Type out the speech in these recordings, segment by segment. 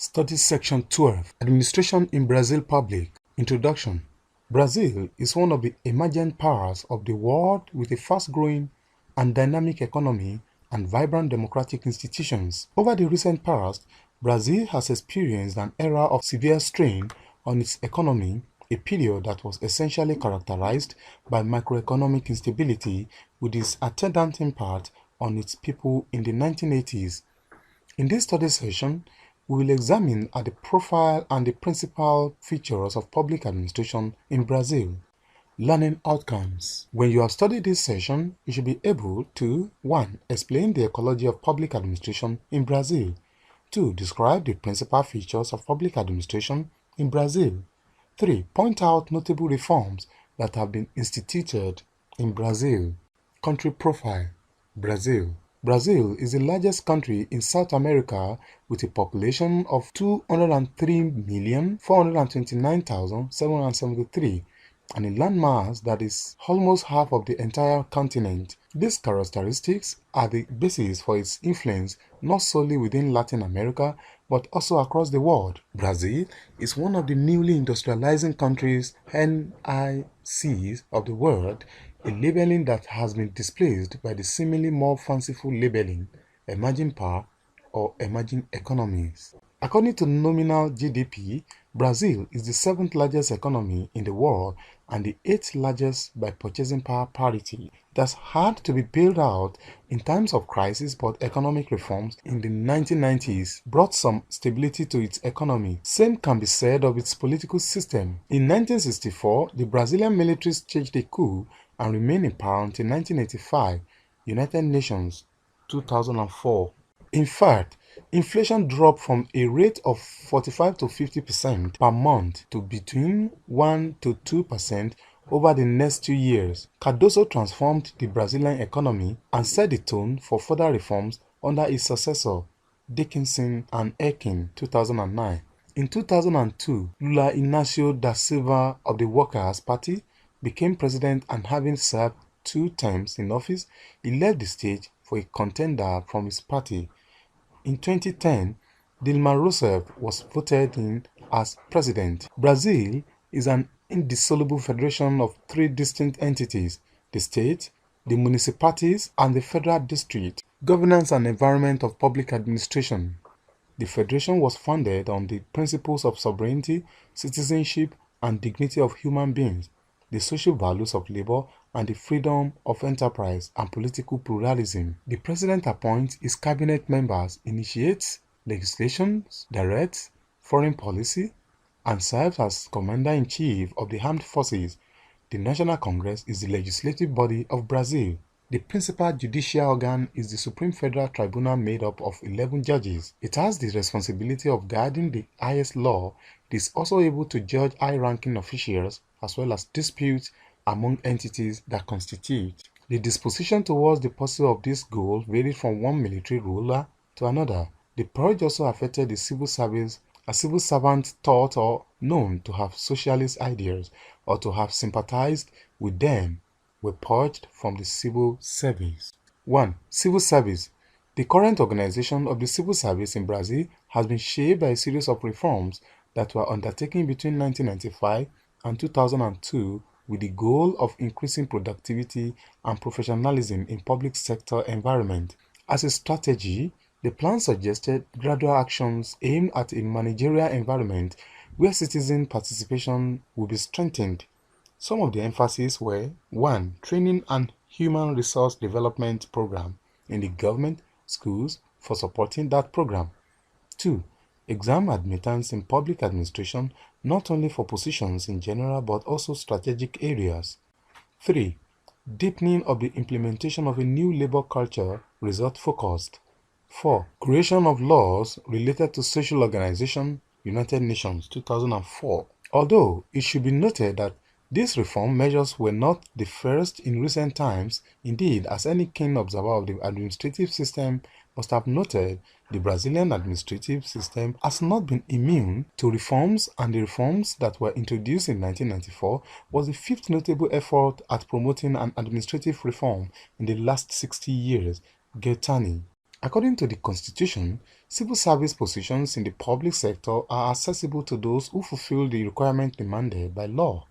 Studies Section 12, Administration in Brazil Public. Introduction. Brazil is one of the emergent powers of the world with a fast-growing and dynamic economy and vibrant democratic institutions. Over the recent past, Brazil has experienced an era of severe strain on its economy, a period that was essentially characterized by macroeconomic instability with its attendant impact on its people in the 1980s. In this study session, we will examine the profile and the principal features of public administration in Brazil. Learning outcomes. When you have studied this session, you should be able to 1. Explain the ecology of public administration in Brazil. 2. Describe the principal features of public administration in Brazil. 3. Point out notable reforms that have been instituted in Brazil. Country profile. Brazil. Brazil is the largest country in South America with a population of 203,429,773 and a landmass that is almost half of the entire continent. These characteristics are the basis for its influence not solely within Latin America but also across the world. Brazil is one of the newly industrializing countries, NICs, of the world, a labeling that has been displaced by the seemingly more fanciful labeling emerging power or emerging economies. According to nominal GDP, Brazil is the 7th largest economy in the world and the 8th largest by purchasing power parity. It has had to be bailed out in times of crisis, but economic reforms in the 1990s brought some stability to its economy. Same can be said of its political system. In 1964, the Brazilian military staged a coup and remained in power until 1985, United Nations, 2004. In fact, inflation dropped from a rate of 45 to 50% per month to between 1 to 2% over the next 2 years. Cardoso transformed the Brazilian economy and set the tone for further reforms under his successor, Dickinson and Akin, 2009. In 2002, Lula Inácio da Silva of the Workers' Party became president, and having served 2 terms in office, he left the stage for a contender from his party. In 2010, Dilma Rousseff was voted in as president. Brazil is an indissoluble federation of 3 distinct entities: the state, the municipalities, and the federal district. Governance and environment of public administration. The federation was founded on the principles of sovereignty, citizenship, and dignity of human beings, the social values of labor, and the freedom of enterprise and political pluralism. The president appoints his cabinet members, initiates legislation, directs foreign policy, and serves as commander-in-chief of the armed forces. The National Congress is the legislative body of Brazil. The principal judicial organ is the Supreme Federal Tribunal, made up of 11 judges. It has the responsibility of guiding the highest law. It is also able to judge high-ranking officials as well as disputes among entities that constitute. The disposition towards the pursuit of this goal varied from one military ruler to another. The purge also affected the civil service. A civil servant thought or known to have socialist ideas or to have sympathized with them were purged from the civil service. 1. Civil service. The current organization of the civil service in Brazil has been shaped by a series of reforms that were undertaken between 1995 and 2002 with the goal of increasing productivity and professionalism in public sector environment. As a strategy, the plan suggested gradual actions aimed at a managerial environment where citizen participation will be strengthened. Some of the emphases were: 1. Training and human resource development program in the government schools for supporting that program. 2. Exam admittance in public administration, not only for positions in general but also strategic areas. 3. Deepening of the implementation of a new labor culture, result-focused. 4. Creation of laws related to social organization, United Nations, 2004. Although it should be noted that these reform measures were not the first in recent times. Indeed, as any keen observer of the administrative system must have noted, the Brazilian administrative system has not been immune to reforms, and the reforms that were introduced in 1994 was the 5th notable effort at promoting an administrative reform in the last 60 years, Gaetani. According to the Constitution, civil service positions in the public sector are accessible to those who fulfill the requirements demanded by law.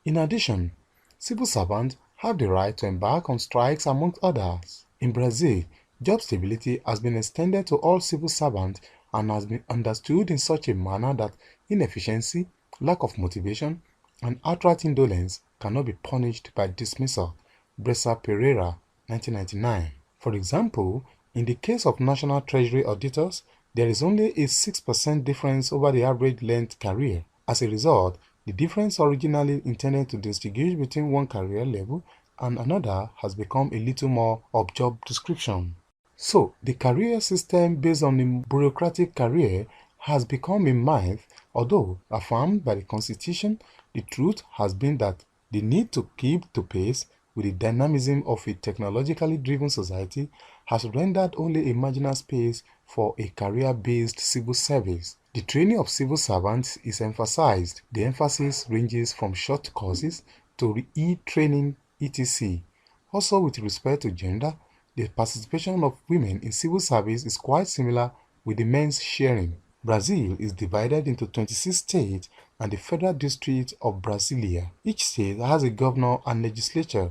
In addition, civil servants have the right to embark on strikes among others. In Brazil, job stability has been extended to all civil servants and has been understood in such a manner that inefficiency, lack of motivation, and outright indolence cannot be punished by dismissal. Bressa Pereira, 1999. For example, in the case of National Treasury auditors, there is only a 6% difference over the average length career. As a result, the difference originally intended to distinguish between one career level and another has become a little more of job description. So, the career system based on the bureaucratic career has become a myth, although affirmed by the Constitution. The truth has been that the need to keep to pace with the dynamism of a technologically driven society has rendered only a marginal space for a career-based civil service. The training of civil servants is emphasized. The emphasis ranges from short courses to e-training, etc. Also, with respect to gender, the participation of women in civil service is quite similar with the men's sharing. Brazil is divided into 26 states and the Federal District of Brasilia. Each state has a governor and legislature.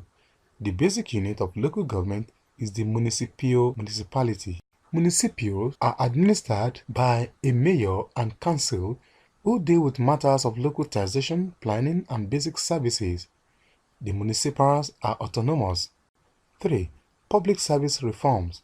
The basic unit of local government is the municipality. Municipals are administered by a mayor and council who deal with matters of local taxation, planning, and basic services. The municipals are autonomous. 3. Public service reforms.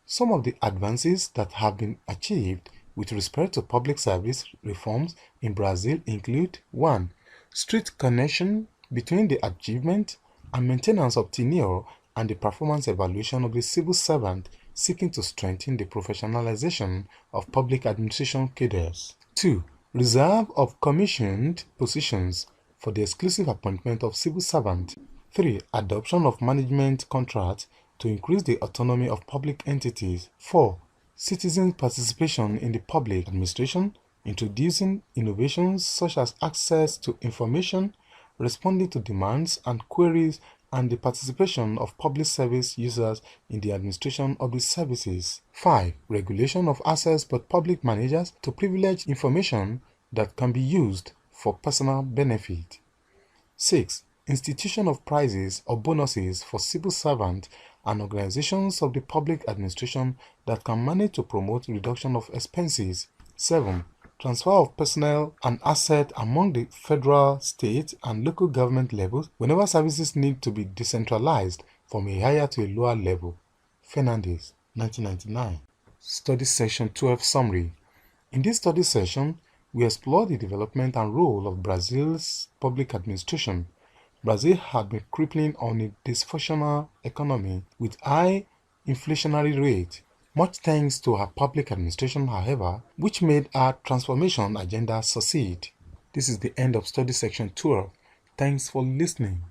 Some of the advances that have been achieved with respect to public service reforms in Brazil include 1. Strict connection between the achievement and maintenance of tenure and the performance evaluation of the civil servant seeking to strengthen the professionalization of public administration cadres. 2. Reserve of commissioned positions for the exclusive appointment of civil servants. 3. Adoption of management contracts to increase the autonomy of public entities. 4. Citizen participation in the public administration, introducing innovations such as access to information, responding to demands and queries, and the participation of public service users in the administration of the services. 5. Regulation of access by public managers to privileged information that can be used for personal benefit. 6. Institution of prizes or bonuses for civil servants and organizations of the public administration that can manage to promote reduction of expenses. 7. Transfer of personnel and assets among the federal, state, and local government levels whenever services need to be decentralized from a higher to a lower level. Fernandez, 1999. Study Section 12 Summary. In this study session, we explore the development and role of Brazil's public administration. Brazil had been crippling on a dysfunctional economy with high inflationary rate, much thanks to her public administration, however, which made her transformation agenda succeed. This is the end of study section 12. Thanks for listening.